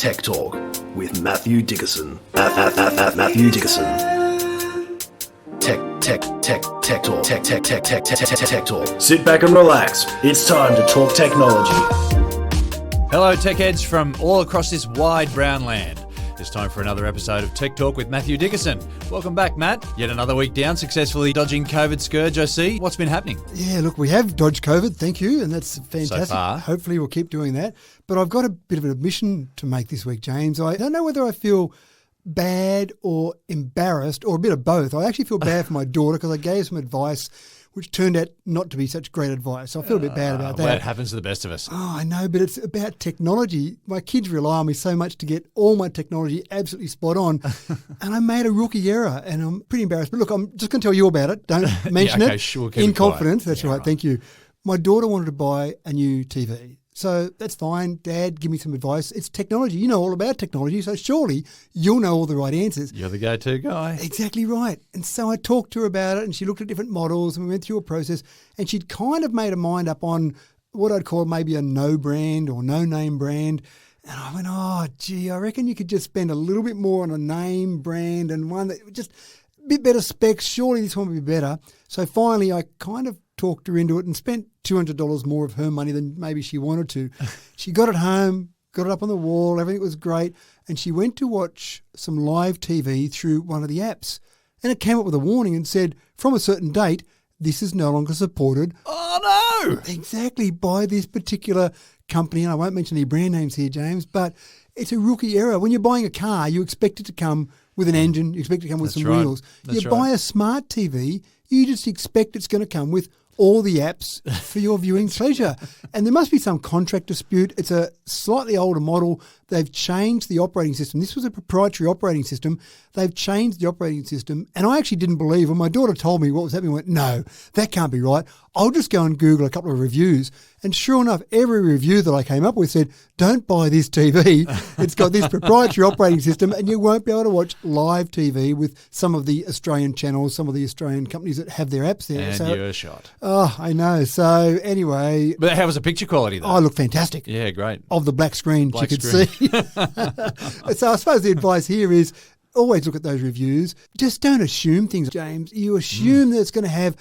Tech Talk with Matthew Dickerson. Matthew Dickerson. Tech Talk. Tech Talk. Sit back and relax. It's time to talk technology. Hello, tech heads from all across this wide brown land. It's time for another episode of Tech Talk with Matthew Dickerson. Welcome back, Matt. Yet another week down, successfully dodging COVID scourge, I see. What's been happening? Yeah, look, we have dodged COVID, thank you, and that's fantastic. So far. Hopefully we'll keep doing that. But I've got a bit of an admission to make this week, James. I don't know whether I feel bad or embarrassed or a bit of both. I actually feel bad for my daughter because I gave some advice which turned out not to be such great advice. So I feel a bit bad about that. Well, it happens to the best of us. Oh, I know, but it's about technology. My kids rely on me so much to get all my technology absolutely spot on. And I made a rookie error and I'm pretty embarrassed. But look, I'm just going to tell you about it. Don't mention okay, it. Sure, in confidence. That's yeah, right. Thank you. My daughter wanted to buy a new TV. So that's fine. Dad, give me some advice. It's technology. You know all about technology, so surely you'll know all the right answers. You're the go-to guy. Exactly right. And so I talked to her about it and she looked at different models and we went through a process and she'd kind of made her mind up on what I'd call maybe a no brand or no name brand. And I went, oh, gee, I reckon you could just spend a little bit more on a name brand and one that just a bit better specs. Surely this one would be better. So finally I kind of talked her into it and spent $200 more of her money than maybe she wanted to. She got it home, got it up on the wall, everything was great, and she went to watch some live TV through one of the apps. And it came up with a warning and said, from a certain date, this is no longer supported. Oh, no! Exactly, by this particular company. And I won't mention any brand names here, James, but it's a rookie error. When you're buying a car, you expect it to come with an engine, you expect it to come with some wheels. You buy a smart TV, you just expect it's going to come with all the apps for your viewing pleasure. And there must be some contract dispute. It's a slightly older model. They've changed the operating system. This was a proprietary operating system. They've changed the operating system. And I actually didn't believe when my daughter told me what was happening. I went, no, that can't be right. I'll just go and Google a couple of reviews. And sure enough, every review that I came up with said, don't buy this TV. It's got this proprietary operating system and you won't be able to watch live TV with some of the Australian channels, some of the Australian companies that have their apps there. And so, you're shot. Oh, I know. So anyway. But how was the picture quality though? Oh, it looked fantastic. Yeah, great. Of the black screen you could see. So I suppose the advice here is always look at those reviews. Just don't assume things, James. You assume that it's going to have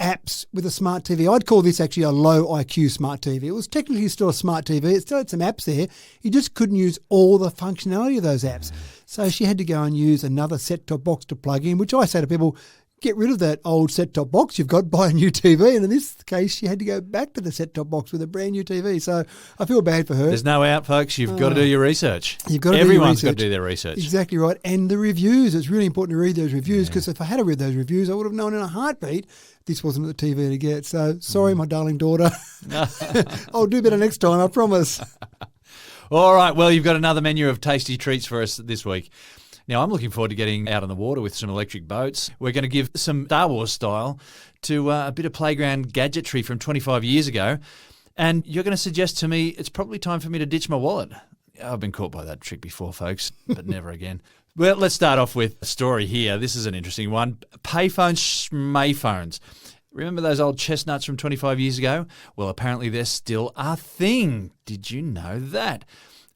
apps with a smart TV. I'd call this actually a low IQ smart TV. It was technically still a smart TV. It still had some apps there. You just couldn't use all the functionality of those apps. So she had to go and use another set-top box to plug in, which I say to people, get rid of that old set-top box you've got, buy a new TV. And in this case, she had to go back to the set-top box with a brand new TV. So I feel bad for her. There's no out, folks. You've got to do your research. You've got to Everyone's do your research. got to do their research. Exactly right. And the reviews. It's really important to read those reviews because if I had read those reviews, I would have known in a heartbeat this wasn't the TV to get. So sorry, my darling daughter. I'll do better next time, I promise. All right. Well, you've got another menu of tasty treats for us this week. Now, I'm looking forward to getting out on the water with some electric boats. We're going to give some Star Wars style to a bit of playground gadgetry from 25 years ago. And you're going to suggest to me it's probably time for me to ditch my wallet. I've been caught by that trick before, folks, but never again. Well, let's start off with a story here. This is an interesting one. Payphones, schmayphones. Remember those old chestnuts from 25 years ago? Well, apparently they're still a thing. Did you know that?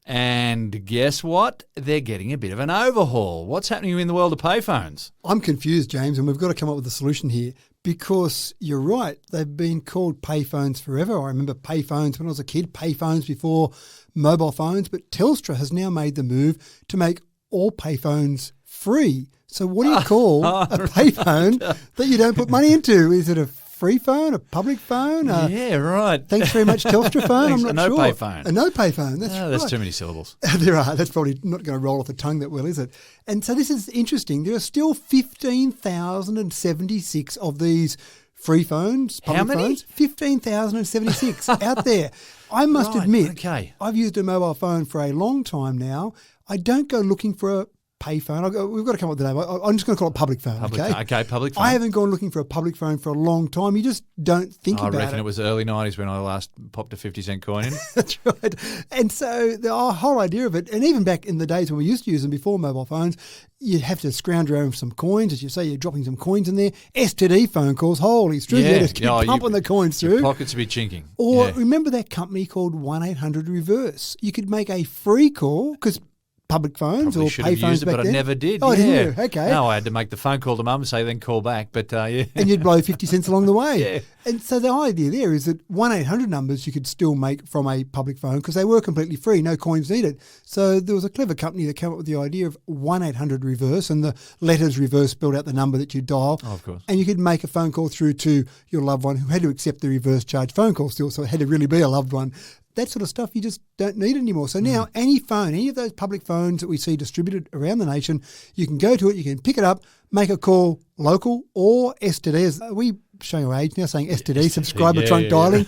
And guess what? They're getting a bit of an overhaul. What's happening in the world of payphones? I'm confused, James, and we've got to come up with a solution here because you're right. They've been called payphones forever. I remember payphones when I was a kid, payphones before mobile phones, but Telstra has now made the move to make all payphones free. So what do you call a payphone that you don't put money into? Is it a free phone, a public phone? Yeah, right. Thanks very much, Telstra phone. I'm not a sure. no-pay phone. A no-pay phone. That's right. There's too many syllables. There are. That's probably not going to roll off the tongue that well, is it? And so this is interesting. There are still 15,076 of these free phones. How many? Phones. 15,076 out there. I must admit, okay. I've used a mobile phone for a long time now. I don't go looking for a payphone. We've got to come up with the name. I'm just going to call it public phone. Okay, public phone. I haven't gone looking for a public phone for a long time. You just don't think about it. I reckon it was early 90s when I last popped a 50-cent coin in. That's right. And so the whole idea of it, and even back in the days when we used to use them before mobile phones, you'd have to scrounge around for some coins. As you say, you're dropping some coins in there. STD phone calls, holy street, you just keep pumping the coins through. Your pockets would be chinking. Or remember that company called 1-800-REVERSE? You could make a free call, because public phones Probably or should have payphones used it, back but then. I never did. Oh, didn't you? Okay. No, I had to make the phone call to mum and say, then call back. But yeah. And you'd blow 50 cents along the way. Yeah. And so the idea there is that 1-800 numbers you could still make from a public phone because they were completely free, no coins needed. So there was a clever company that came up with the idea of 1-800-REVERSE, and the letters reverse spelled out the number that you dial. Oh, of course. And you could make a phone call through to your loved one who had to accept the reverse charge phone call still, so it had to really be a loved one. That sort of stuff you just don't need anymore. So now any phone, any of those public phones that we see distributed around the nation, you can go to it, you can pick it up, make a call local or STD. Are we showing our age now, saying STD, subscriber trunk dialing,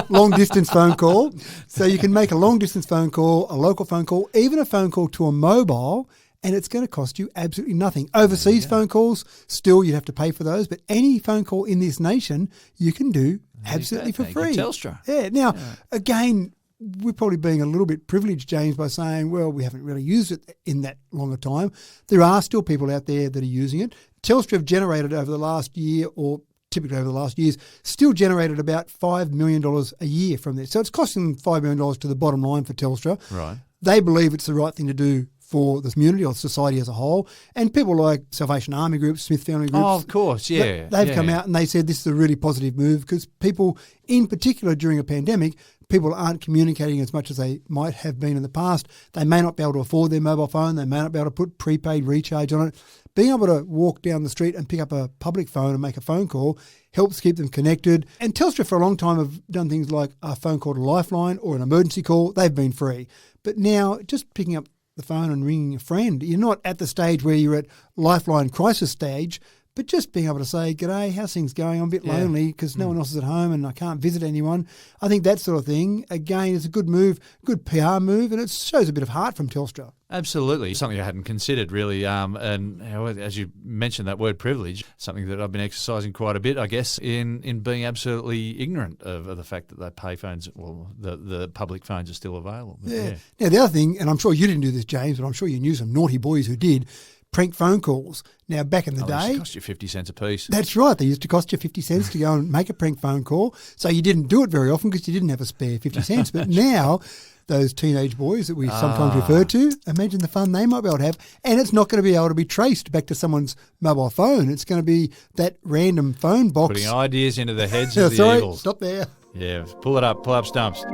long distance phone call. So you can make a long distance phone call, a local phone call, even a phone call to a mobile, and it's going to cost you absolutely nothing. Overseas phone calls, still you'd have to pay for those, but any phone call in this nation you can do absolutely for free. Telstra. Yeah. Now, again, we're probably being a little bit privileged, James, by saying, well, we haven't really used it in that long a time. There are still people out there that are using it. Telstra have generated over the last year, or typically over the last years, still generated about $5 million a year from this. So it's costing them $5 million to the bottom line for Telstra. Right. They believe it's the right thing to do for the community or society as a whole. And people like Salvation Army groups, Smith Family groups. Oh, of course, yeah. They've come out and they said this is a really positive move because people, in particular during a pandemic, people aren't communicating as much as they might have been in the past. They may not be able to afford their mobile phone. They may not be able to put prepaid recharge on it. Being able to walk down the street and pick up a public phone and make a phone call helps keep them connected. And Telstra for a long time have done things like a phone call to Lifeline or an emergency call. They've been free. But now just picking up the phone and ringing a friend, you're not at the stage where you're at Lifeline crisis stage, but just being able to say, g'day, how's things going? I'm a bit lonely because no one else is at home and I can't visit anyone. I think that sort of thing, again, is a good move, good PR move, and it shows a bit of heart from Telstra. Absolutely. Something I hadn't considered, really. And as you mentioned that word privilege, something that I've been exercising quite a bit, I guess, in being absolutely ignorant of the fact that the payphones, well, the public phones are still available. But yeah. Now, the other thing, and I'm sure you didn't do this, James, but I'm sure you knew some naughty boys who did, prank phone calls. Now, back in the day... It cost you 50 cents a piece. That's right. They used to cost you 50 cents to go and make a prank phone call. So you didn't do it very often because you didn't have a spare 50 cents. But now, those teenage boys that we sometimes refer to, imagine the fun they might be able to have. And it's not going to be able to be traced back to someone's mobile phone. It's going to be that random phone box. Putting ideas into the heads of the evils. Stop there. Yeah, pull up stumps.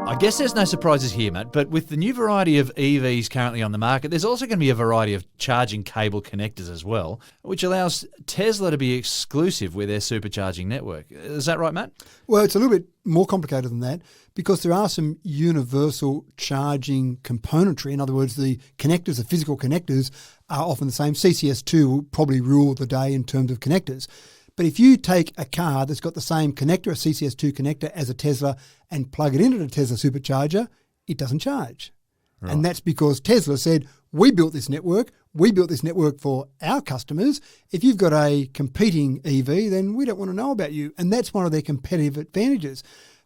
I guess there's no surprises here, Matt, but with the new variety of EVs currently on the market, there's also going to be a variety of charging cable connectors as well, which allows Tesla to be exclusive with their supercharging network. Is that right, Matt? Well, it's a little bit more complicated than that because there are some universal charging componentry. In other words, the connectors, the physical connectors, are often the same. CCS2 will probably rule the day in terms of connectors. But if you take a car that's got the same connector, a CCS2 connector, as a Tesla and plug it into the Tesla Supercharger, it doesn't charge. Right. And that's because Tesla said, we built this network. We built this network for our customers. If you've got a competing EV, then we don't want to know about you. And that's one of their competitive advantages.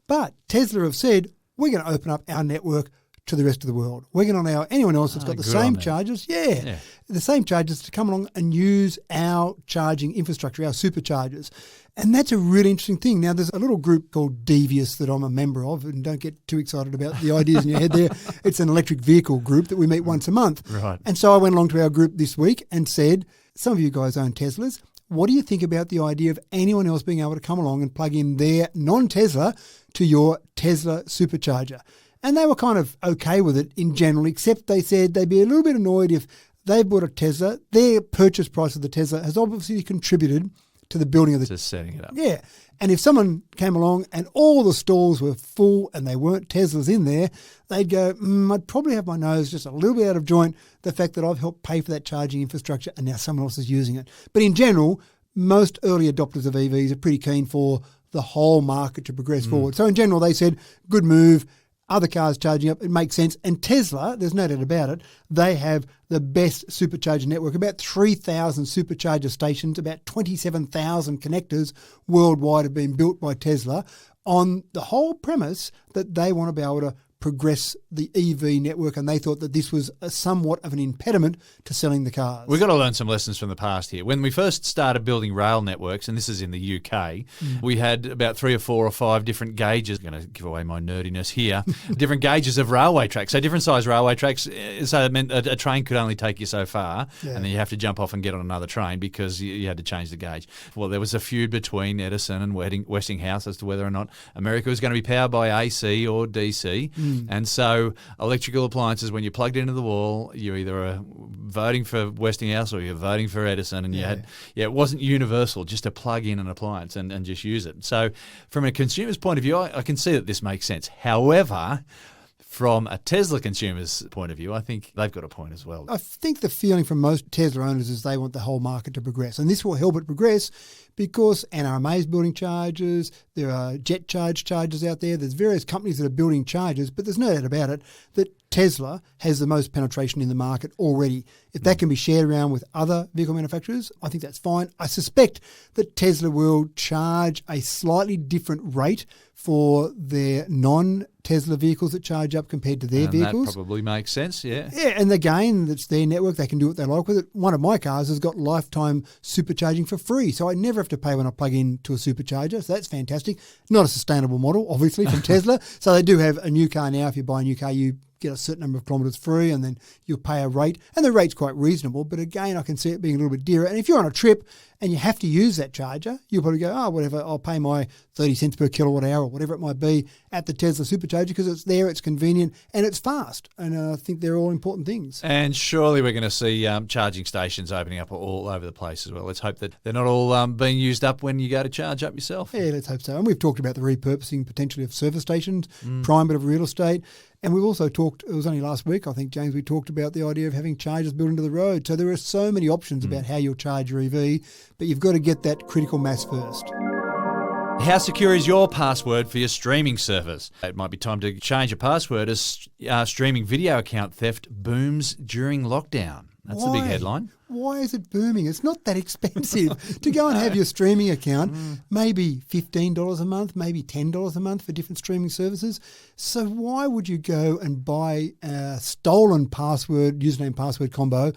But Tesla have said, we're going to open up our network to the rest of the world. We're going to allow anyone else that's got the same chargers, the same chargers to come along and use our charging infrastructure, our superchargers. And that's a really interesting thing. Now, there's a little group called Devious that I'm a member of, and don't get too excited about the ideas in your head there. It's an electric vehicle group that we meet once a month. Right. And so I went along to our group this week and said, some of you guys own Teslas. What do you think about the idea of anyone else being able to come along and plug in their non-Tesla to your Tesla Supercharger? And they were kind of okay with it in general, except they said they'd be a little bit annoyed if they bought a Tesla. Their purchase price of the Tesla has obviously contributed to the building of the... Just setting it up. Yeah. And if someone came along and all the stalls were full and they weren't Teslas in there, they'd go, I'd probably have my nose just a little bit out of joint, the fact that I've helped pay for that charging infrastructure and now someone else is using it. But in general, most early adopters of EVs are pretty keen for the whole market to progress forward. So in general, they said, good move. other cars charging up, it makes sense. And Tesla, there's no doubt about it, they have the best supercharger network, about 3,000 supercharger stations, about 27,000 connectors worldwide have been built by Tesla on the whole premise that they want to be able to progress the EV network, and they thought that this was somewhat of an impediment to selling the cars. We've got to learn some lessons from the past here. When we first started building rail networks, and this is in the UK, we had about 3 or 4 or 5 different gauges. I'm going to give away my nerdiness here. Different gauges of railway tracks. So different size railway tracks. So it meant a train could only take you so far, and then you have to jump off and get on another train because you had to change the gauge. Well, there was a feud between Edison and Westinghouse as to whether or not America was going to be powered by AC or DC. And so electrical appliances, when you're plugged into the wall, you either are voting for Westinghouse or you're voting for Edison. And you had, it wasn't universal, just to plug in an appliance and just use it. So from a consumer's point of view, I can see that this makes sense. However, from a Tesla consumer's point of view, I think they've got a point as well. I think the feeling from most Tesla owners is they want the whole market to progress. And this will help it progress because NRMA is building chargers, there are jet chargers out there, there's various companies that are building chargers, but there's no doubt about it that Tesla has the most penetration in the market already. If that can be shared around with other vehicle manufacturers, I think that's fine. I suspect that Tesla will charge a slightly different rate for their non-Tesla vehicles that charge up compared to their vehicles. That probably makes sense, yeah. Yeah, and again, it's their network. They can do what they like with it. One of my cars has got lifetime supercharging for free, so I never have to pay when I plug into a supercharger, so that's fantastic. Not a sustainable model, obviously, from Tesla. So they do have a new car now. If you buy a new car, you get a certain number of kilometres free and then you'll pay a rate. And the rate's quite reasonable, but again, I can see it being a little bit dearer. And if you're on a trip and you have to use that charger, you'll probably go, oh, whatever, I'll pay my 30 cents per kilowatt hour or whatever it might be at the Tesla Supercharger because it's there, it's convenient, and it's fast. And I think they're all important things. And surely we're going to see charging stations opening up all over the place as well. Let's hope that they're not all being used up when you go to charge up yourself. Yeah, let's hope so. And we've talked about the repurposing potentially of service stations, prime bit of real estate. And we've also talked, it was only last week, I think, James, we talked about the idea of having chargers built into the road. So there are so many options about how you'll charge your EV, but you've got to get that critical mass first. How secure is your password for your streaming service? It might be time to change your password as streaming video account theft booms during lockdown. That's the big headline. Why is it booming? It's not that expensive to go and have your streaming account, maybe $15 a month, maybe $10 a month for different streaming services. So why would you go and buy a stolen password, username password combo?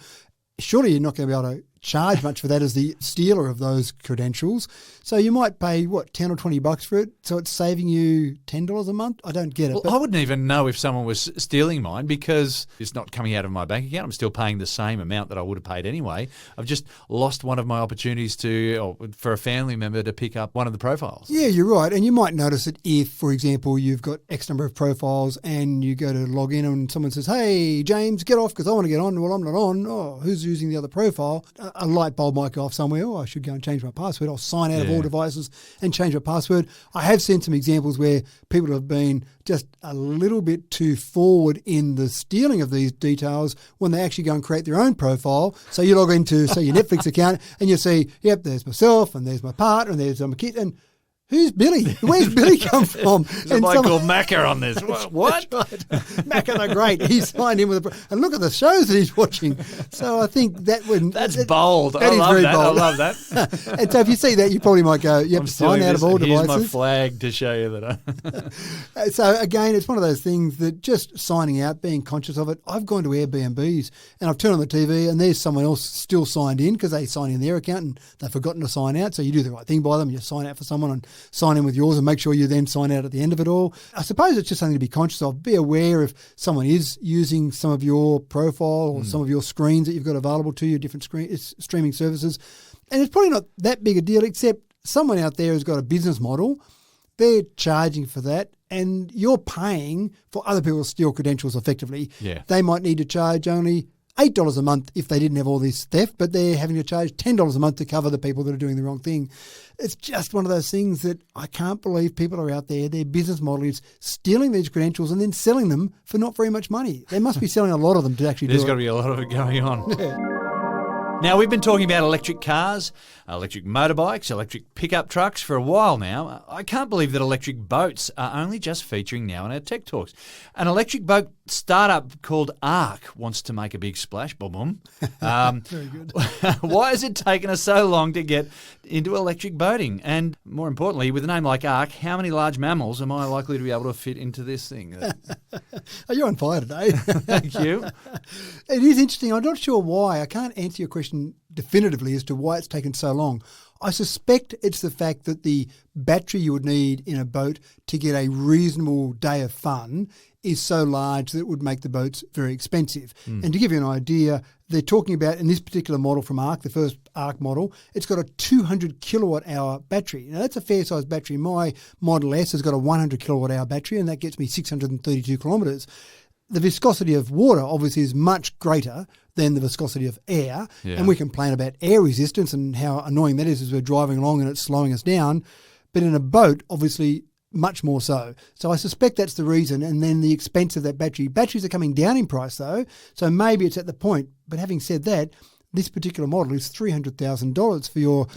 Surely you're not going to be able to charge much for that as the stealer of those credentials. So you might pay, $10 or $20 for it, so it's saving you $10 a month? I don't get it. Well, I wouldn't even know if someone was stealing mine because it's not coming out of my bank account. I'm still paying the same amount that I would have paid anyway. I've just lost one of my opportunities for a family member to pick up one of the profiles. Yeah, you're right. And you might notice it if, for example, you've got X number of profiles and you go to log in and someone says, hey, James, get off because I want to get on. Well, I'm not on. Oh, who's using the other profile? A light bulb might go off somewhere. Oh, I should go and change my password. I'll sign out of all devices and change my password. I have seen some examples where people have been just a little bit too forward in the stealing of these details when they actually go and create their own profile. So you log into, say, your Netflix account and you see, yep, there's myself and there's my partner and there's my kid and who's Billy? Where's Billy come from? There's a bloke called Macca on this. What? Right. Macca the Great. He signed in with and look at the shows that he's watching. So I think that would... That's bold. That is very bold. I love that. And so if you see that, you probably might go, yep, sign out of all devices. Here's my flag to show you that I... So again, it's one of those things that just signing out, being conscious of it. I've gone to Airbnbs and I've turned on the TV and there's someone else still signed in because they sign in their account and they've forgotten to sign out. So you do the right thing by them. You sign out for someone and sign in with yours and make sure you then sign out at the end of it all. I suppose it's just something to be conscious of. Be aware if someone is using some of your profile or some of your screens that you've got available to you, different streaming services. And it's probably not that big a deal, except someone out there has got a business model. They're charging for that and you're paying for other people to steal credentials effectively. Yeah. They might need to charge only $8 a month if they didn't have all this theft, but they're having to charge $10 a month to cover the people that are doing the wrong thing. It's just one of those things that I can't believe people are out there. Their business model is stealing these credentials and then selling them for not very much money. They must be selling a lot of them to actually do it. There's got to be a lot of it going on. Yeah. Now, we've been talking about electric cars, electric motorbikes, electric pickup trucks for a while now. I can't believe that electric boats are only just featuring now in our Tech Talks. An electric boat startup called Arc wants to make a big splash. Boom, boom. Very good. Why has it taken us so long to get into electric boating? And more importantly, with a name like Arc, how many large mammals am I likely to be able to fit into this thing? Are you on fire today? Thank you. It is interesting. I'm not sure why. I can't answer your question definitively as to why it's taken so long. I suspect it's the fact that the battery you would need in a boat to get a reasonable day of fun is so large that it would make the boats very expensive. And to give you an idea, they're talking about in this particular model from Arc, the first Arc model, it's got a 200 kilowatt hour battery. Now that's a fair sized battery. My Model S has got a 100 kilowatt hour battery and that gets me 632 kilometres. The viscosity of water obviously is much greater than the viscosity of air. Yeah. And we complain about air resistance and how annoying that is as we're driving along and it's slowing us down. But in a boat, obviously, much more so. So I suspect that's the reason. And then the expense of that battery. Batteries are coming down in price though. So maybe it's at the point. But having said that, this particular model is $300,000 for your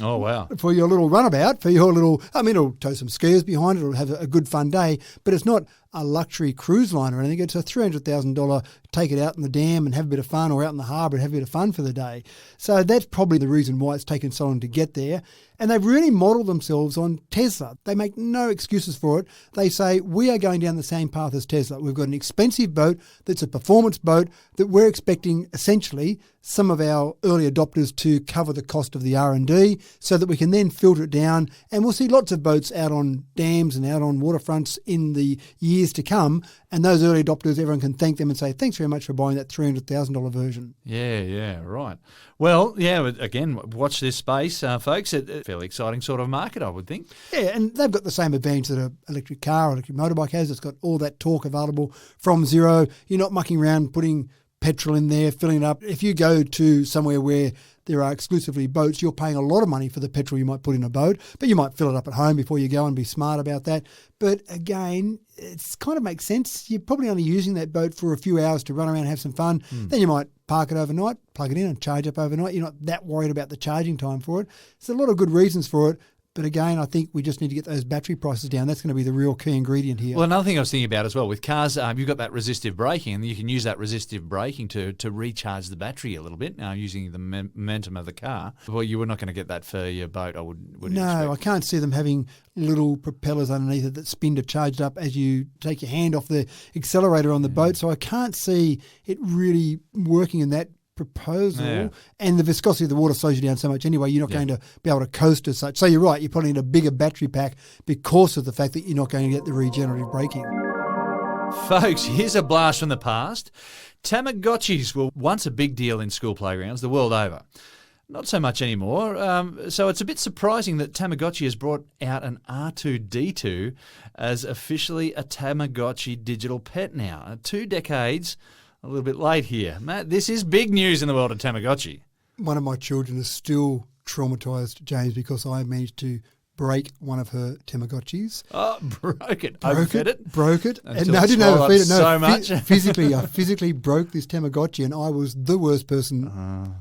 for your little runabout, for your little, I mean, it'll tow some skiers behind it, it'll have a good fun day, but it's not a luxury cruise line or anything. It's a $300,000 take it out in the dam and have a bit of fun, or out in the harbour and have a bit of fun for the day. So that's probably the reason why it's taken so long to get there. And they've really modelled themselves on Tesla. They make no excuses for it. They say, we are going down the same path as Tesla. We've got an expensive boat that's a performance boat that we're expecting essentially some of our early adopters to cover the cost of the R&D so that we can then filter it down. And we'll see lots of boats out on dams and out on waterfronts in the years to come. And those early adopters, everyone can thank them and say, thanks very much for buying that $300,000 version. Yeah, right. Well, yeah, again, watch this space, folks. It's a fairly exciting sort of market, I would think. Yeah, and they've got the same advantage that an electric car or electric motorbike has. It's got all that torque available from zero. You're not mucking around putting petrol in there, filling it up. If you go to somewhere where there are exclusively boats, you're paying a lot of money for the petrol you might put in a boat, but you might fill it up at home before you go and be smart about that. But again, it's kind of makes sense. You're probably only using that boat for a few hours to run around and have some fun. Then you might park it overnight, plug it in and charge up overnight. You're not that worried about the charging time for it. There's a lot of good reasons for it. But again, I think we just need to get those battery prices down. That's going to be the real key ingredient here. Well, another thing I was thinking about as well, with cars, you've got that resistive braking, and you can use that resistive braking to recharge the battery a little bit, using the momentum of the car. Well, you were not going to get that for your boat, I would No, expect. I can't see them having little propellers underneath it that spin to charge it up as you take your hand off the accelerator on the boat. So I can't see it really working in that proposal. Yeah. And the viscosity of the water slows you down so much anyway, you're not going to be able to coast as such. So you're right, you probably need a bigger battery pack because of the fact that you're not going to get the regenerative braking. Folks, here's a blast from the past. Tamagotchis were once a big deal in school playgrounds the world over. Not so much anymore. So it's a bit surprising that Tamagotchi has brought out an R2-D2 as officially a Tamagotchi digital pet now. 2 decades, a little bit late here. Matt, this is big news in the world of Tamagotchi. One of my children is still traumatised, James, because I managed to break one of her Tamagotchis. Oh, broke it. Broke it. And no, I didn't overfeed it. No, so much. I physically broke this Tamagotchi, and I was the worst person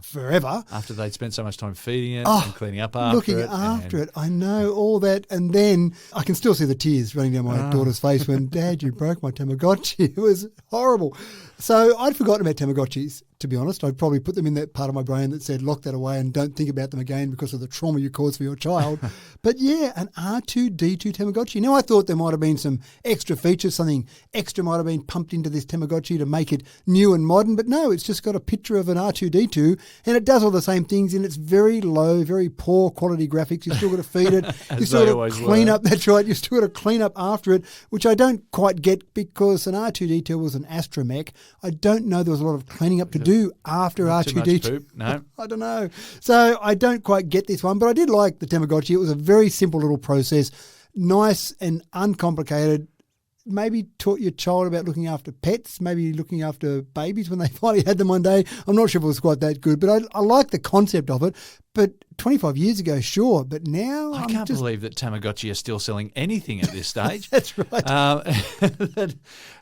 forever. After they'd spent so much time feeding it and cleaning up after looking it. After it. I know all that. And then I can still see the tears running down my daughter's face when, Dad, you broke my Tamagotchi. It was horrible. So I'd forgotten about Tamagotchis, to be honest. I'd probably put them in that part of my brain that said, lock that away and don't think about them again because of the trauma you caused for your child. But yeah, an R2-D2 Tamagotchi. Now, I thought there might have been some extra features, something extra might have been pumped into this Tamagotchi to make it new and modern. But no, it's just got a picture of an R2-D2 and it does all the same things in its very low, very poor quality graphics. You've still got to feed it. You've still got to clean up. That's right. You've still got to clean up after it, which I don't quite get because an R2-D2 was an astromech. I don't know there was a lot of cleaning up to do after R2-D2. No. I don't know. So I don't quite get this one, but I did like the Tamagotchi. It was a very simple little process, nice and uncomplicated. Maybe taught your child about looking after pets, maybe looking after babies when they finally had them one day. I'm not sure if it was quite that good, but I like the concept of it. But 25 years ago, sure, but now I can't believe that Tamagotchi are still selling anything at this stage. That's right.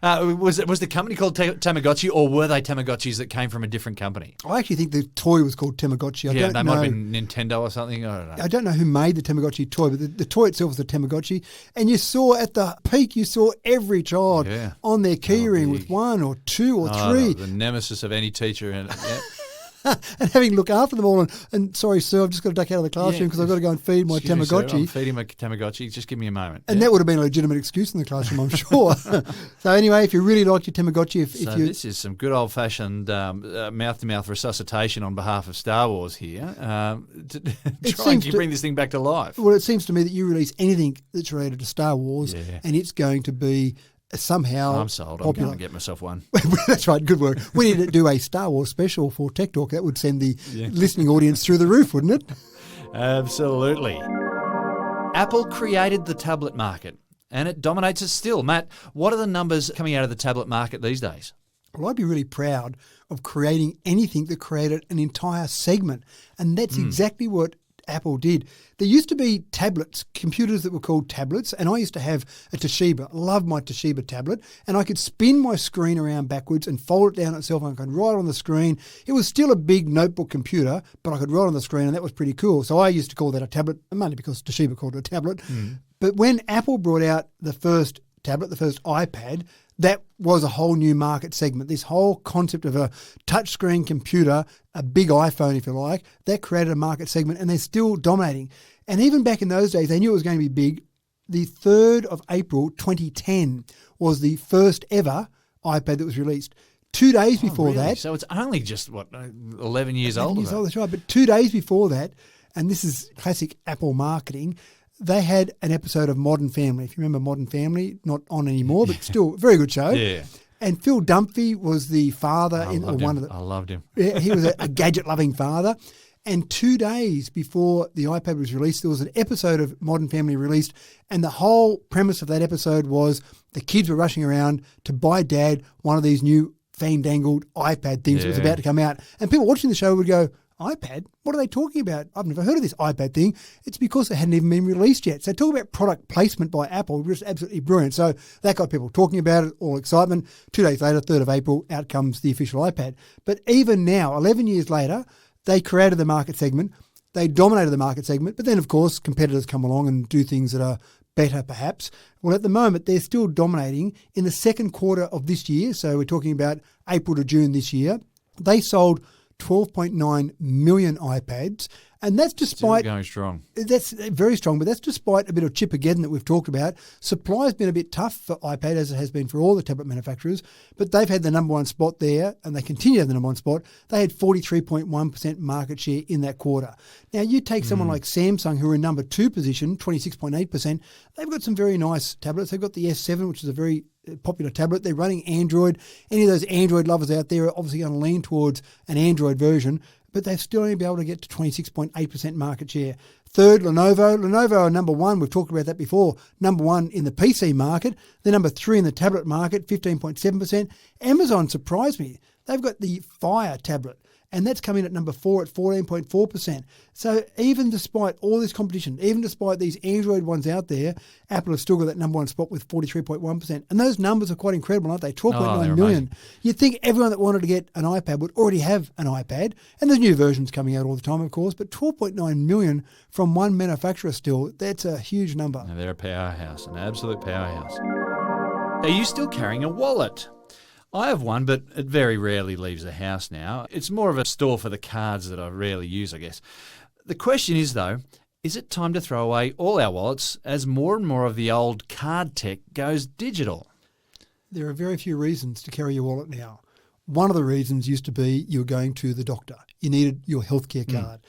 Was the company called Tamagotchi, or were they Tamagotchis that came from a different company? I actually think the toy was called Tamagotchi. They might have been Nintendo or something. I don't know. I don't know who made the Tamagotchi toy, but the toy itself was the Tamagotchi. And you saw at the peak, every child on their keyring with 1 or 2 or 3. The nemesis of any teacher. And and having to look after them all. And sorry, sir, I've just got to duck out of the classroom because I've got to go and feed my Excuse me, Tamagotchi. sir, I'm feeding my Tamagotchi. Just give me a moment. And that would have been a legitimate excuse in the classroom, I'm sure. So anyway, if you really like your Tamagotchi, this is some good old-fashioned mouth-to-mouth resuscitation on behalf of Star Wars here. Trying to bring this thing back to life. Well, it seems to me that you release anything that's related to Star Wars, and it's going to be somehow I'm sold. popular. I'm going to get myself one. That's right. Good work. We need to do a Star Wars special for Tech Talk. That would send the listening audience through the roof, wouldn't it? Absolutely. Apple created the tablet market, and it dominates it still. Matt, what are the numbers coming out of the tablet market these days? Well, I'd be really proud of creating anything that created an entire segment, and that's exactly what Apple did. There used to be tablets, computers that were called tablets, and I used to have a Toshiba. I loved my Toshiba tablet, and I could spin my screen around backwards and fold it down itself, and I could write on the screen. It was still a big notebook computer, but I could write on the screen, and that was pretty cool. So I used to call that a tablet, mainly because Toshiba called it a tablet. But when Apple brought out the first tablet, the first iPad, that was a whole new market segment. This whole concept of a touchscreen computer, a big iPhone, if you like, that created a market segment, and they're still dominating. And even back in those days, they knew it was going to be big. The 3rd of April 2010 was the first ever iPad that was released. 2 days before that. So it's only just, 11 years old? 11 years old, that's right. But 2 days before that, and this is classic Apple marketing, they had an episode of Modern Family. If you remember Modern Family, not on anymore, but still a very good show. Yeah. And Phil Dunphy was the father I loved him. Yeah, he was a gadget-loving father. And 2 days before the iPad was released, there was an episode of Modern Family released, and the whole premise of that episode was the kids were rushing around to buy Dad one of these new fandangled iPad things that was about to come out. And people watching the show would go, iPad? What are they talking about? I've never heard of this iPad thing. It's because it hadn't even been released yet. So talk about product placement by Apple, just absolutely brilliant. So that got people talking about it, all excitement. 2 days later, 3rd of April, out comes the official iPad. But even now, 11 years later, they created the market segment. They dominated the market segment. But then, of course, competitors come along and do things that are better, perhaps. Well, at the moment, they're still dominating. In the second quarter of this year, so we're talking about April to June this year, they sold 12.9 million iPads, and that's despite still going strong. That's very strong, but that's despite a bit of Chipageddon that we've talked about. Supply's been a bit tough for iPad, as it has been for all the tablet manufacturers, but they've had the number one spot there, and they continue to have the number one spot. They had 43.1% market share in that quarter. Now, you take someone like Samsung, who are in number 2 position, 26.8%. They've got some very nice tablets. They've got the S7, which is a very popular tablet. They're running Android. Any of those Android lovers out there are obviously going to lean towards an Android version, but they've still only been able to get to 26.8% market share. Third, Lenovo. Lenovo are number 1. We've talked about that before. Number 1 in the PC market. They're number 3 in the tablet market, 15.7%. Amazon surprised me. They've got the Fire tablet, and that's coming at number 4 at 14.4%. So even despite all this competition, even despite these Android ones out there, Apple has still got that number 1 spot with 43.1%. And those numbers are quite incredible, aren't they? 12.9 million. You'd think everyone that wanted to get an iPad would already have an iPad. And there's new versions coming out all the time, of course, but 12.9 million from one manufacturer still, that's a huge number. Now they're a powerhouse, an absolute powerhouse. Are you still carrying a wallet? I have one, but it very rarely leaves the house now. It's more of a store for the cards that I rarely use, I guess. The question is, though, is it time to throw away all our wallets as more and more of the old card tech goes digital? There are very few reasons to carry your wallet now. One of the reasons used to be you were going to the doctor. You needed your healthcare card.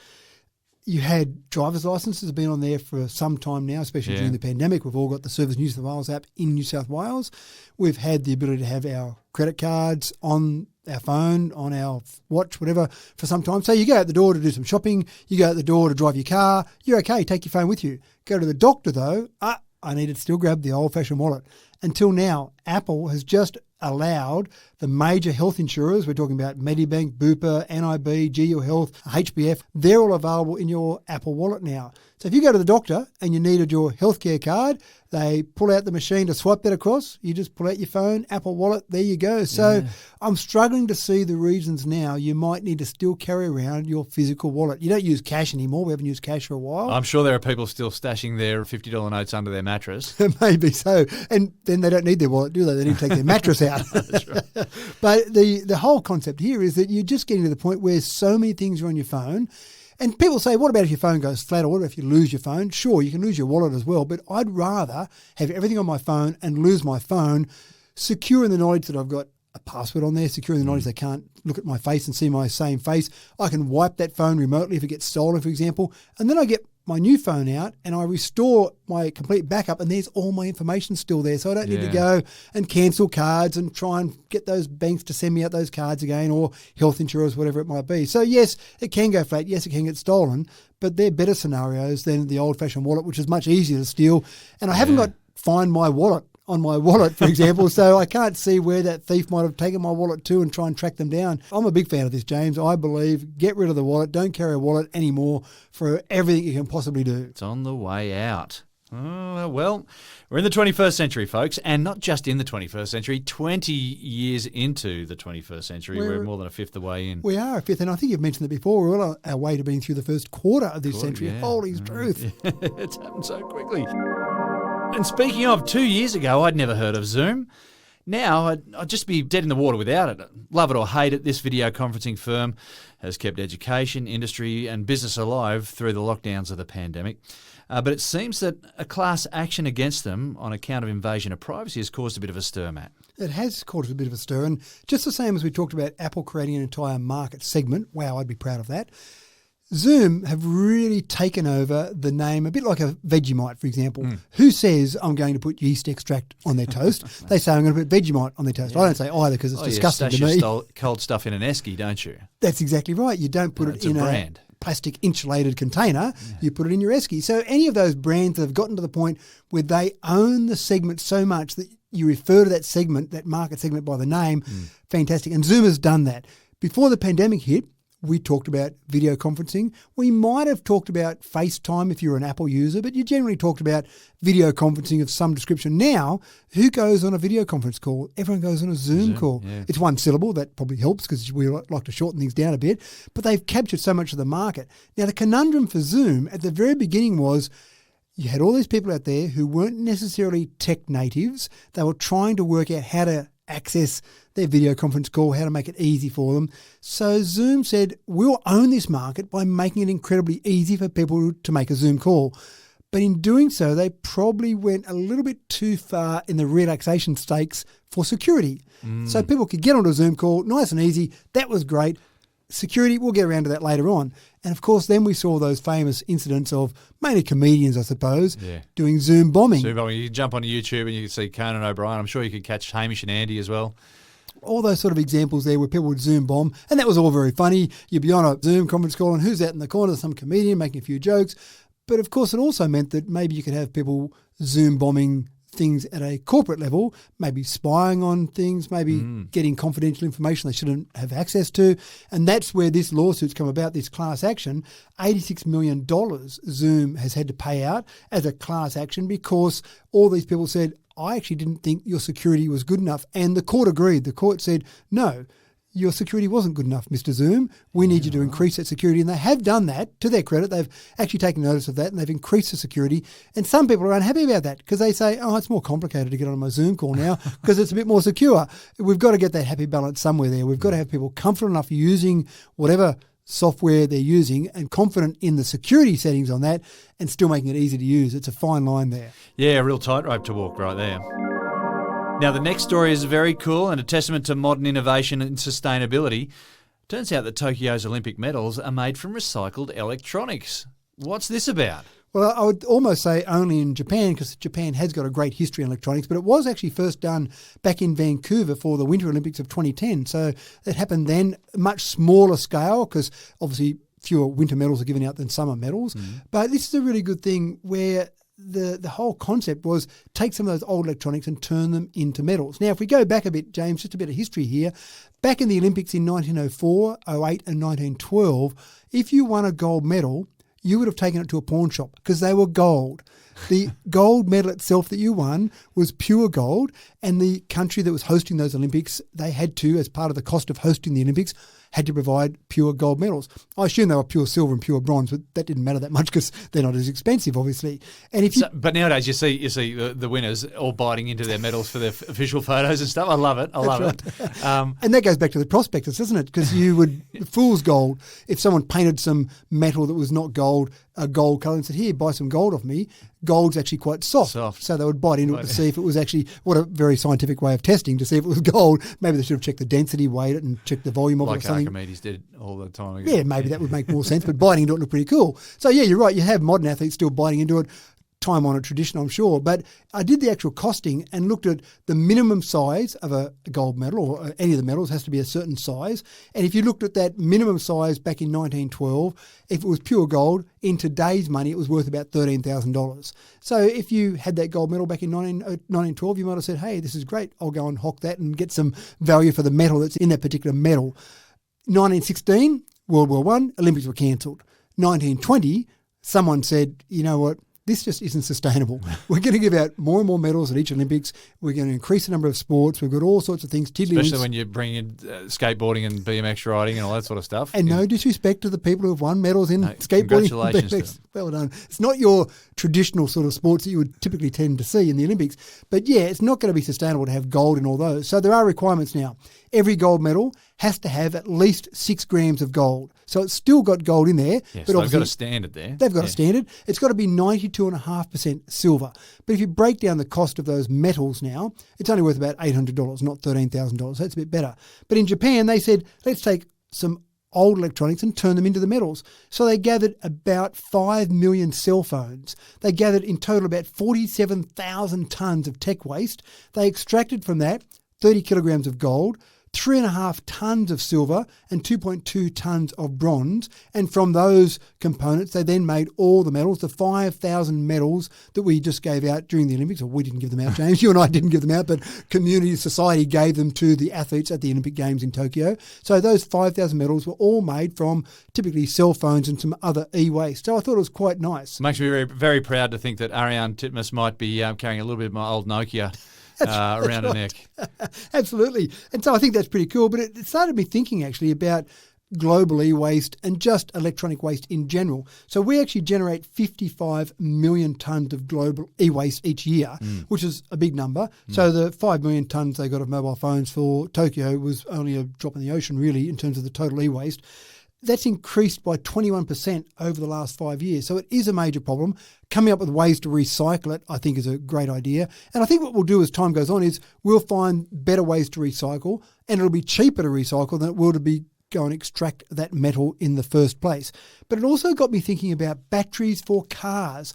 You had driver's licenses been on there for some time now, especially during the pandemic. We've all got the Service New South Wales app in New South Wales. We've had the ability to have our credit cards on our phone, on our watch, whatever, for some time. So you go out the door to do some shopping. You go out the door to drive your car. You're okay. Take your phone with you. Go to the doctor, though. I need to still grab the old-fashioned wallet. Until now, Apple has just allowed the major health insurers, we're talking about Medibank, Bupa, NIB, GU Health, HBF, they're all available in your Apple Wallet now. So if you go to the doctor and you needed your healthcare card, they pull out the machine to swipe that across. You just pull out your phone, Apple Wallet, there you go. So I'm struggling to see the reasons now you might need to still carry around your physical wallet. You don't use cash anymore. We haven't used cash for a while. I'm sure there are people still stashing their $50 notes under their mattress. Maybe so. And then they don't need their wallet, do they? They need to take their mattress out. That's right. But the whole concept here is that you're just getting to the point where so many things are on your phone. And people say, what about if your phone goes flat, or what if you lose your phone? Sure, you can lose your wallet as well, but I'd rather have everything on my phone and lose my phone, secure in the knowledge that I've got a password on there, secure in the knowledge they can't look at my face and see my same face. I can wipe that phone remotely if it gets stolen, for example, and then I get my new phone out and I restore my complete backup and there's all my information still there. So I don't need to go and cancel cards and try and get those banks to send me out those cards again, or health insurers, whatever it might be. So yes, it can go flat. Yes, it can get stolen, but they're better scenarios than the old-fashioned wallet, which is much easier to steal. And I haven't got Find My Wallet on my wallet, for example, so I can't see where that thief might have taken my wallet to and try and track them down. I'm a big fan of this, James. I believe get rid of the wallet. Don't carry a wallet anymore for everything you can possibly do. It's on the way out. Oh, well, we're in the 21st century, folks, and not just in the 21st century, 20 years into the 21st century. We're more than a fifth of the way in. We are a fifth, and I think you've mentioned it before. We're on our way to being through the first quarter of this century. Yeah. Holy truth. It's happened so quickly. And speaking of, 2 years ago, I'd never heard of Zoom. Now, I'd just be dead in the water without it. Love it or hate it, this video conferencing firm has kept education, industry and business alive through the lockdowns of the pandemic. But it seems that a class action against them on account of invasion of privacy has caused a bit of a stir, Matt. It has caused a bit of a stir. And just the same as we talked about Apple creating an entire market segment, wow, I'd be proud of that. Zoom have really taken over the name, a bit like a Vegemite, for example. Who says I'm going to put yeast extract on their toast? They say I'm going to put Vegemite on their toast. Yeah. I don't say either because it's disgusting to me. You stash cold stuff in an esky, don't you? That's exactly right. You don't put it in a plastic insulated container. You put it in your esky. So any of those brands that have gotten to the point where they own the segment so much that you refer to that segment, that market segment by the name, fantastic. And Zoom has done that. Before the pandemic hit, we talked about video conferencing. We might have talked about FaceTime if you're an Apple user, but you generally talked about video conferencing of some description. Now, who goes on a video conference call? Everyone goes on a Zoom call. Yeah. It's one syllable. That probably helps because we like to shorten things down a bit. But they've captured so much of the market. Now, the conundrum for Zoom at the very beginning was you had all these people out there who weren't necessarily tech natives. They were trying to work out how to access their video conference call, how to make it easy for them. So Zoom said, we'll own this market by making it incredibly easy for people to make a Zoom call. But in doing so, they probably went a little bit too far in the relaxation stakes for security. So people could get onto a Zoom call, nice and easy. That was great. Security, we'll get around to that later on. And of course, then we saw those famous incidents of mainly comedians, I suppose, doing Zoom bombing. Zoom bombing. You can jump onto YouTube and you can see Conan O'Brien. I'm sure you could catch Hamish and Andy as well. All those sort of examples there where people would Zoom bomb. And that was all very funny. You'd be on a Zoom conference call and who's out in the corner? Some comedian making a few jokes. But of course, it also meant that maybe you could have people Zoom bombing things at a corporate level, maybe spying on things, maybe getting confidential information they shouldn't have access to. And that's where this lawsuit's come about, this class action. $86 million Zoom has had to pay out as a class action because all these people said, I actually didn't think your security was good enough. And the court agreed. The court said, no, your security wasn't good enough, Mr. Zoom. We need you to increase that security. And they have done that. To their credit, they've actually taken notice of that and they've increased the security. And some people are unhappy about that because they say, oh, it's more complicated to get on my Zoom call now because it's a bit more secure. We've got to get that happy balance somewhere there. We've got to have people comfortable enough using whatever software they're using and confident in the security settings on that and still making it easy to use. It's a fine line there. Yeah, a real tightrope to walk right there. Now, the next story is very cool and a testament to modern innovation and sustainability. Turns out that Tokyo's Olympic medals are made from recycled electronics. What's this about? Well, I would almost say only in Japan because Japan has got a great history in electronics, but it was actually first done back in Vancouver for the Winter Olympics of 2010. So it happened then, much smaller scale because obviously fewer winter medals are given out than summer medals. But this is a really good thing where the whole concept was take some of those old electronics and turn them into metals. Now, if we go back a bit, James, just a bit of history here. Back in the Olympics in 1904, 08 and 1912, if you won a gold medal, you would have taken it to a pawn shop because they were gold. The gold medal itself that you won was pure gold, and the country that was hosting those Olympics, they had to, as part of the cost of hosting the Olympics, had to provide pure gold medals. I assume they were pure silver and pure bronze, but that didn't matter that much because they're not as expensive, obviously. And if but nowadays you see the winners all biting into their medals for their official photos and stuff. I love it. I love it. And that goes back to the prospectus, doesn't it? Because you would fool's gold. If someone painted some metal that was not gold, a gold colour, and said, "Here, buy some gold off me." Gold's actually quite soft. So they would bite into it to see if it was actually, what a very scientific way of testing, to see if it was gold. Maybe they should have checked the density, weighed it, and checked the volume of it or something. Like Archimedes did all the time ago. Yeah, maybe that would make more sense, but biting into it looked pretty cool. So yeah, you're right, you have modern athletes still biting into it. Time-honoured tradition, I'm sure. But I did the actual costing and looked at the minimum size of a gold medal, or any of the medals has to be a certain size. And if you looked at that minimum size back in 1912, if it was pure gold, in today's money, it was worth about $13,000. So if you had that gold medal back in 1912, you might have said, hey, this is great. I'll go and hock that and get some value for the metal that's in that particular medal. 1916, World War I, Olympics were cancelled. 1920, someone said, you know what? This just isn't sustainable. We're going to give out more and more medals at each Olympics. We're going to increase the number of sports. We've got all sorts of things. Especially when you bring in skateboarding and BMX riding and all that sort of stuff. And no disrespect to the people who have won medals in skateboarding. Congratulations to them. Well done. It's not your traditional sort of sports that you would typically tend to see in the Olympics. But yeah, it's not going to be sustainable to have gold in all those. So there are requirements now. Every gold medal has to have at least 6 grams of gold. So it's still got gold in there. Yes, but they've got a standard there. They've got a standard. It's got to be 92.5% silver. But if you break down the cost of those metals now, it's only worth about $800, not $13,000. So it's a bit better. But in Japan, they said, let's take some old electronics and turn them into the metals. So they gathered about 5 million cell phones. They gathered in total about 47,000 tonnes of tech waste. They extracted from that 30 kilograms of gold, 3.5 tonnes of silver and 2.2 tonnes of bronze. And from those components, they then made all the medals, the 5,000 medals that we just gave out during the Olympics. Or we didn't give them out, James. You and I didn't give them out, but community society gave them to the athletes at the Olympic Games in Tokyo. So those 5,000 medals were all made from typically cell phones and some other e-waste. So I thought it was quite nice. Makes me very, very proud to think that Ariane Titmus might be carrying a little bit of my old Nokia around her neck. Absolutely. And so I think that's pretty cool. But it started me thinking actually about global e-waste and just electronic waste in general. So we actually generate 55 million tonnes of global e-waste each year, which is a big number. So the 5 million tonnes they got of mobile phones for Tokyo was only a drop in the ocean really in terms of the total e-waste. That's increased by 21% over the last 5 years. So it is a major problem. Coming up with ways to recycle it, I think, is a great idea. And I think what we'll do as time goes on is we'll find better ways to recycle, and it'll be cheaper to recycle than it will to go and extract that metal in the first place. But it also got me thinking about batteries for cars.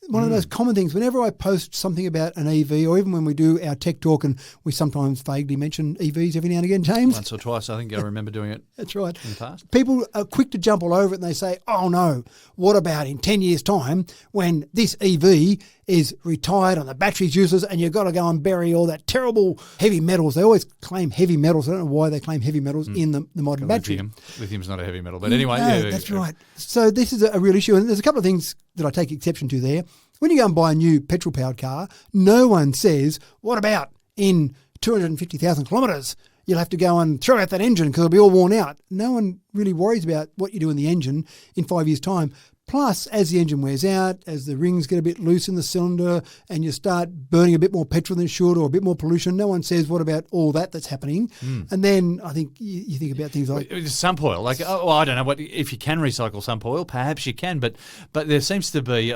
One of the most common things, whenever I post something about an EV, or even when we do our tech talk, and we sometimes vaguely mention EVs every now and again, James. Once or twice, I think I remember doing it. That's right. In the past. People are quick to jump all over it and they say, oh no, what about in 10 years' time when this EV is retired and the battery's useless and you've got to go and bury all that terrible heavy metals. They always claim heavy metals. I don't know why they claim heavy metals in the modern battery. Lithium's not a heavy metal. But anyway. No, that's right. So this is a real issue. And there's a couple of things that I take exception to there. When you go and buy a new petrol-powered car, no one says, what about in 250,000 kilometres? You'll have to go and throw out that engine because it'll be all worn out. No one really worries about what you do in the engine in 5 years' time. Plus, as the engine wears out, as the rings get a bit loose in the cylinder and you start burning a bit more petrol than you should or a bit more pollution, no one says, what about all that's happening? And then I think you think about things like sump oil. Like, I don't know if you can recycle sump oil. Perhaps you can, but there seems to be,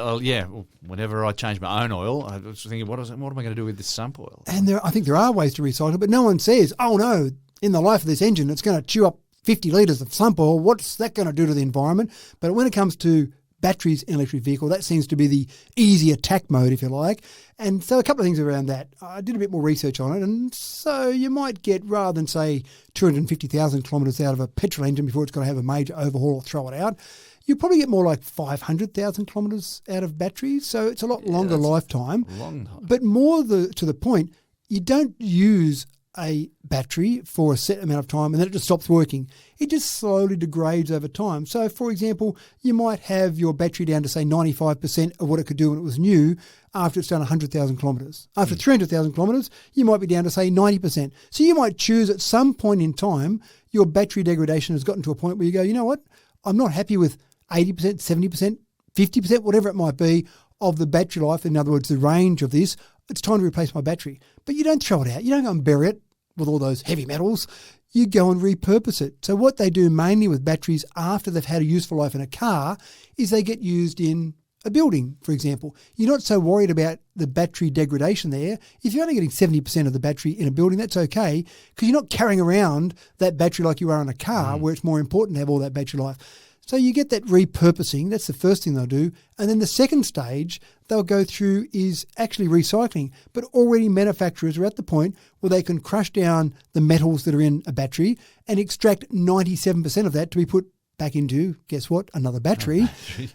whenever I change my own oil, I was thinking, what am I going to do with this sump oil? And I think there are ways to recycle, but no one says, oh no, in the life of this engine, it's going to chew up 50 litres of sump oil. What's that going to do to the environment? But when it comes to batteries in an electric vehicle. That seems to be the easy attack mode, if you like. And so a couple of things around that. I did a bit more research on it, and so you might get, rather than say 250,000 kilometres out of a petrol engine before it's got to have a major overhaul or throw it out, you probably get more like 500,000 kilometres out of batteries. So it's a lot longer lifetime. Long time. But more to the point, you don't use a battery for a set amount of time and then it just stops working. It just slowly degrades over time. So, for example, you might have your battery down to, say, 95% of what it could do when it was new after it's done 100,000 kilometres. After 300,000 kilometres, you might be down to, say, 90%. So you might choose at some point in time, your battery degradation has gotten to a point where you go, you know what, I'm not happy with 80%, 70%, 50%, whatever it might be, of the battery life. In other words, the range of this. It's time to replace my battery. But you don't throw it out. You don't go and bury it with all those heavy metals. You go and repurpose it. So what they do mainly with batteries after they've had a useful life in a car is they get used in a building, for example. You're not so worried about the battery degradation there. If you're only getting 70% of the battery in a building, that's okay, because you're not carrying around that battery like you are in a car where it's more important to have all that battery life. So you get that repurposing. That's the first thing they'll do. And then the second stage they'll go through is actually recycling. But already manufacturers are at the point where they can crush down the metals that are in a battery and extract 97% of that to be put back into, guess what, another battery.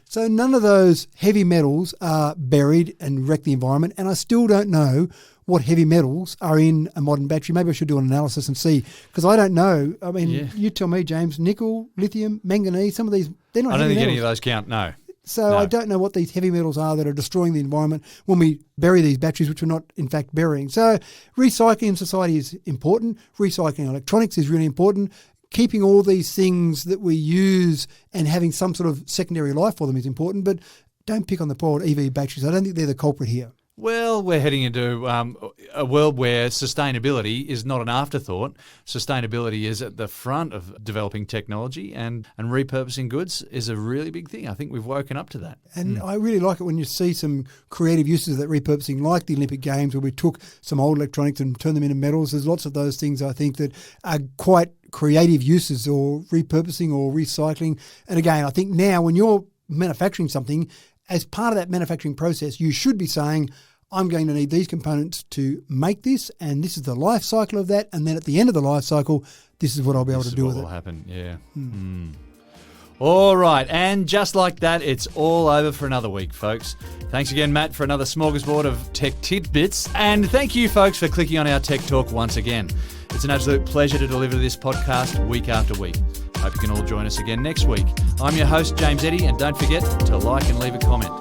So none of those heavy metals are buried and wreck the environment. And I still don't know what heavy metals are in a modern battery. Maybe I should do an analysis and see, because I don't know. I mean, You tell me, James. Nickel, lithium, manganese, some of these, they're not heavy metals. I don't think any of those count, no. So I don't know what these heavy metals are that are destroying the environment when we bury these batteries, which we're not, in fact, burying. So recycling in society is important. Recycling electronics is really important. Keeping all these things that we use and having some sort of secondary life for them is important, but don't pick on the poor EV batteries. I don't think they're the culprit here. Well, we're heading into a world where sustainability is not an afterthought. Sustainability is at the front of developing technology, and repurposing goods is a really big thing. I think we've woken up to that. And I really like it when you see some creative uses of that repurposing, like the Olympic Games, where we took some old electronics and turned them into metals. There's lots of those things, I think, that are quite creative uses, or repurposing or recycling. And again, I think now when you're manufacturing something, as part of that manufacturing process, you should be saying, I'm going to need these components to make this, and this is the life cycle of that, and then at the end of the life cycle, this is what I'll be able to do with it. This is what will happen, yeah. All right, and just like that, it's all over for another week, folks. Thanks again, Matt, for another smorgasbord of tech tidbits, and thank you, folks, for clicking on our Tech Talk once again. It's an absolute pleasure to deliver this podcast week after week. Hope you can all join us again next week. I'm your host, James Eddy, and don't forget to like and leave a comment.